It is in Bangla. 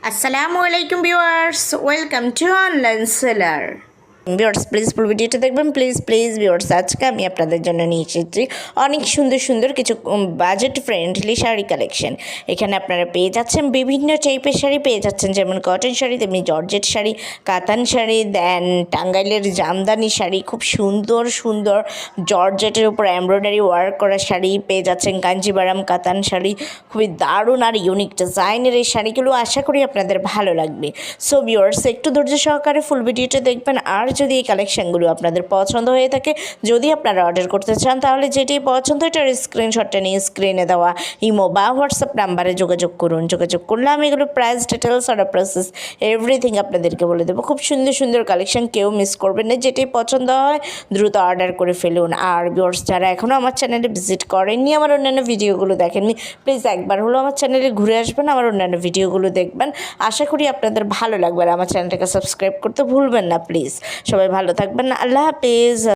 আসসালামু আলাইকুম viewers, welcome to online seller. Viewers please ফুল ভিডিওটা দেখবেন, প্লিজ ভিউয়ার্স। আজকে আমি আপনাদের জন্য নিয়ে এসেছি অনেক সুন্দর সুন্দর কিছু বাজেট ফ্রেন্ডলি শাড়ি কালেকশন। এখানে আপনারা পেয়ে যাচ্ছেন বিভিন্ন টাইপের শাড়ি পেয়ে যাচ্ছেন, যেমন কটন শাড়ি, তেমনি জর্জেট শাড়ি, কাতান শাড়ি, দেন টাঙ্গাইলের জামদানি শাড়ি, খুব সুন্দর সুন্দর জর্জেটের উপর এমব্রয়ডারি ওয়ার্ক করা শাড়ি পেয়ে যাচ্ছেন, কাঞ্জিবারাম কাতান শাড়ি, খুবই দারুণ আর ইউনিক ডিজাইনের এই শাড়িগুলো আশা করি আপনাদের ভালো লাগবে। সো ভিউয়ার্স একটু ধৈর্য সহকারে ফুল ভিডিওটা দেখবেন। আর যদি এই কালেকশানগুলো আপনাদের পছন্দ হয়ে থাকে, যদি আপনারা অর্ডার করতে চান, তাহলে যেটি পছন্দ এটার স্ক্রিনশটটা নিয়ে স্ক্রিনে দেওয়া ইমো বা হোয়াটসঅ্যাপ নাম্বারে যোগাযোগ করুন। যোগাযোগ করলে আমি এগুলো price details order process everything আপনাদেরকে বলে দেবো। খুব সুন্দর সুন্দর কালেকশান, কেউ মিস করবেন না। যেটি পছন্দ হয় দ্রুত অর্ডার করে ফেলুন। আর ভিউয়ার্স যারা এখনও আমার চ্যানেলে ভিজিট করেননি, আমার অন্যান্য ভিডিওগুলো দেখেননি, প্লিজ একবার হলো আমার চ্যানেলে ঘুরে আসবেন, আমার অন্যান্য ভিডিওগুলো দেখবেন। আশা করি আপনাদের ভালো লাগবে। আর আমার চ্যানেলটাকে সাবস্ক্রাইব করতে ভুলবেন না প্লিজ। সবাই ভালো থাকবেন, আল্লাহ হাফেজ।